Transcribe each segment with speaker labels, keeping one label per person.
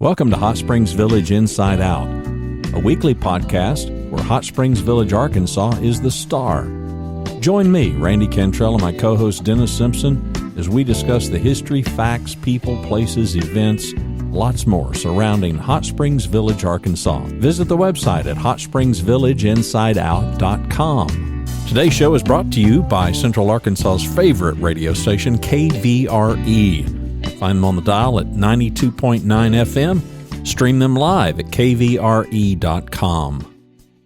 Speaker 1: Welcome to Hot Springs Village Inside Out, a weekly podcast where Hot Springs Village, Arkansas is the star. Join me, Randy Cantrell, and my co-host Dennis Simpson as we discuss the history, facts, people, places, events, lots more surrounding Hot Springs Village, Arkansas. Visit the website at hotspringsvillageinside.com. Today's show is brought to you by Central Arkansas's favorite radio station, KVRE. Find them on the dial at 92.9 FM. Stream them live at kvre.com.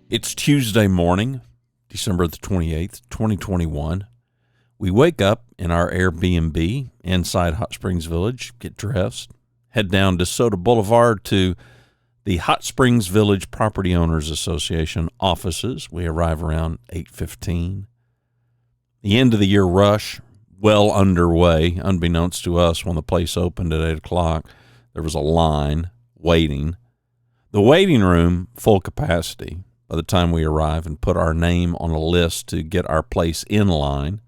Speaker 1: It's Tuesday morning, December the 28th, 2021. We wake up in our Airbnb inside Hot Springs Village, get dressed, head down DeSoto Boulevard to the Hot Springs Village Property Owners Association offices. We arrive around 8:15. The end of the year rush, well underway. Unbeknownst to us, when the place opened at 8 o'clock, there was a line waiting. The waiting room, full capacity by the time we arrive and put our name on a list to get our place in line.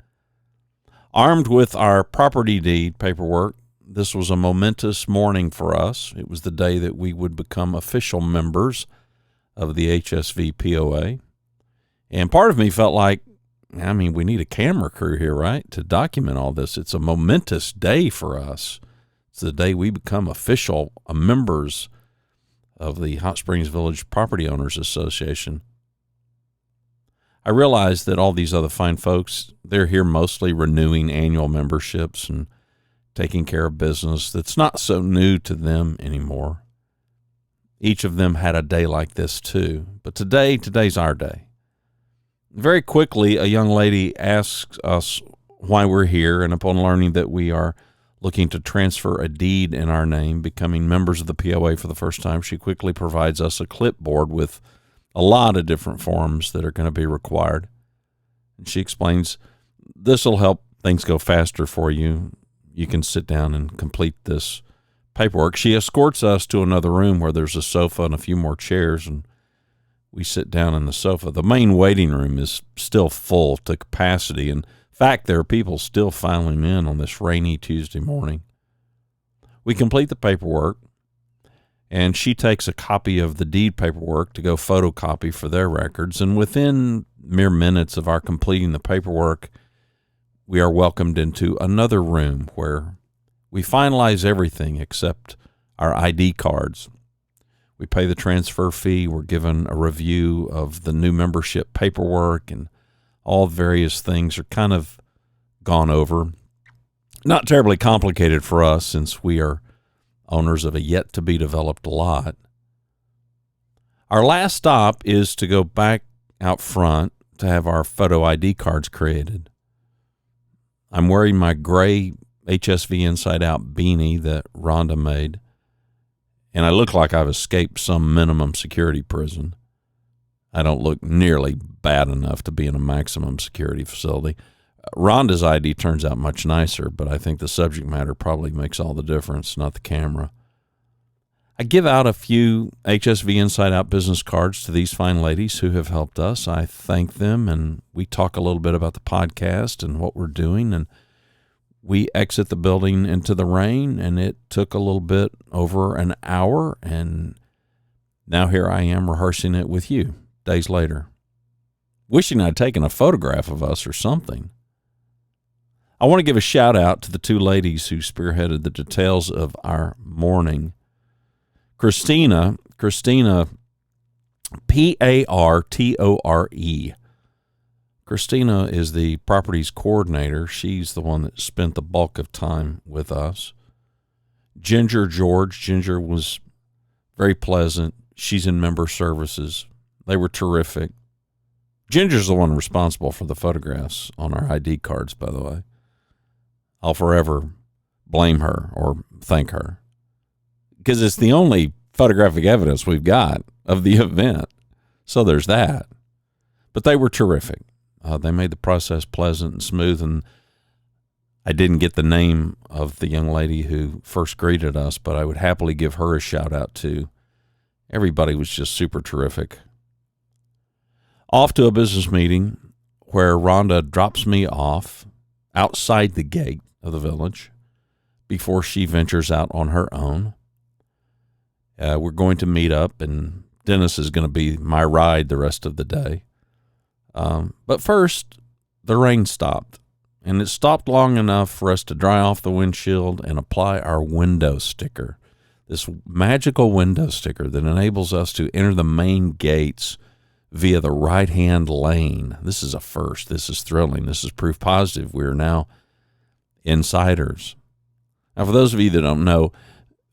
Speaker 1: Armed with our property deed paperwork, this was a momentous morning for us. It was the day that we would become official members of the HSV POA. And part of me felt like, we need a camera crew here, right, to document all this. It's a momentous day for us. It's the day we become official members of the Hot Springs Village Property Owners Association. I realize that all these other fine folks, they're here mostly renewing annual memberships and taking care of business that's not so new to them anymore. Each of them had a day like this too, but today's our day. Very quickly, a young lady asks us why we're here, and upon learning that we are looking to transfer a deed in our name, becoming members of the POA for the first time, she quickly provides us a clipboard with a lot of different forms that are going to be required. And she explains, this will help things go faster for you. You can sit down and complete this paperwork. She escorts us to another room where there's a sofa and a few more chairs, and we sit down in the sofa. The main waiting room is still full to capacity. In fact, there are people still filing in on this rainy Tuesday morning. We complete the paperwork, and she takes a copy of the deed paperwork to go photocopy for their records. And within mere minutes of our completing the paperwork, we are welcomed into another room where we finalize everything except our ID cards. We pay the transfer fee. We're given a review of the new membership paperwork, and all various things are kind of gone over. Not terribly complicated for us since we are owners of a yet-to-be-developed lot. Our last stop is to go back out front to have our photo ID cards created. I'm wearing my gray HSV Inside Out beanie that Rhonda made, and I look like I've escaped some minimum security prison. I don't look nearly bad enough to be in a maximum security facility. Rhonda's ID turns out much nicer, but I think the subject matter probably makes all the difference, not the camera. I give out a few HSV Inside Out business cards to these fine ladies who have helped us. I thank them, and we talk a little bit about the podcast and what we're doing, and we exit the building into the rain, and it took a little bit over an hour, and now here I am rehearsing it with you days later, wishing I'd taken a photograph of us or something. I want to give a shout out to the two ladies who spearheaded the details of our morning. Christina, P-A-R-T-O-R-E. Christina is the properties coordinator. She's the one that spent the bulk of time with us. Ginger was very pleasant. She's in member services. They were terrific. Ginger's the one responsible for the photographs on our ID cards, by the way. I'll forever blame her or thank her, because it's the only photographic evidence we've got of the event. So there's that. But they were terrific. They made the process pleasant and smooth, and I didn't get the name of the young lady who first greeted us, but I would happily give her a shout out too. Everybody was just super terrific. Off to a business meeting where Rhonda drops me off outside the gate of the village before she ventures out on her own. We're going to meet up, and Dennis is going to be my ride the rest of the day. But first, the rain stopped, and it stopped long enough for us to dry off the windshield and apply our window sticker, this magical window sticker that enables us to enter the main gates via the right-hand lane. This is a first. This is thrilling. This is proof positive. We are now insiders. Now, for those of you that don't know,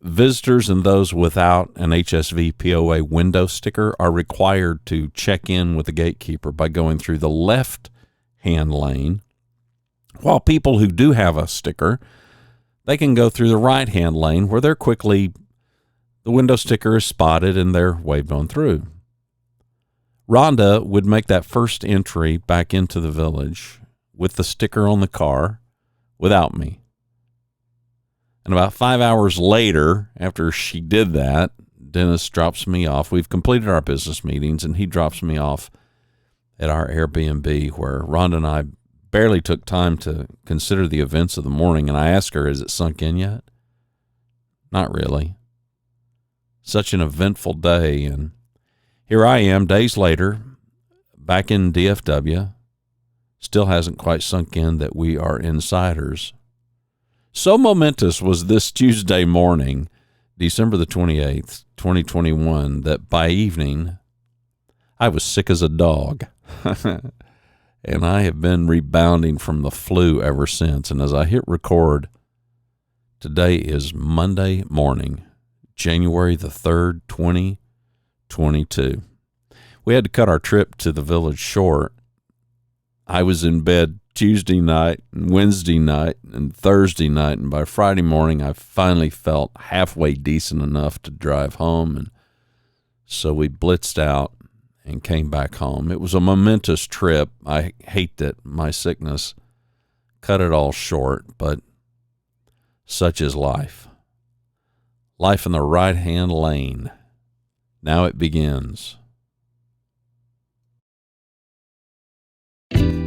Speaker 1: visitors and those without an HSV POA window sticker are required to check in with the gatekeeper by going through the left-hand lane, while people who do have a sticker, they can go through the right-hand lane where they're quickly, the window sticker is spotted and they're waved on through. Rhonda would make that first entry back into the village with the sticker on the car without me. And about 5 hours later, after she did that, Dennis drops me off. We've completed our business meetings, and he drops me off at our Airbnb, where Rhonda and I barely took time to consider the events of the morning. And I asked her, has it sunk in yet? Not really. Such an eventful day, and here I am, days later, back in DFW. Still hasn't quite sunk in that we are insiders. So momentous was this Tuesday morning, December the 28th, 2021, that by evening, I was sick as a dog. And I have been rebounding from the flu ever since. And as I hit record, today is Monday morning, January the 3rd, 2022. We had to cut our trip to the village short. I was in bed Tuesday night and Wednesday night and Thursday night, and by Friday morning I finally felt halfway decent enough to drive home, and so we blitzed out and came back home. It was a momentous trip. I hate that my sickness cut it all short, but such is life. Life in the right-hand lane. Now it begins.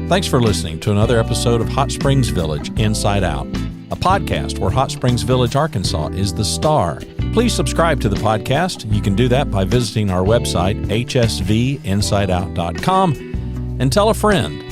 Speaker 1: Thanks for listening to another episode of Hot Springs Village Inside Out, a podcast where Hot Springs Village, Arkansas is the star. Please subscribe to the podcast. You can do that by visiting our website, hsvinsideout.com, and tell a friend.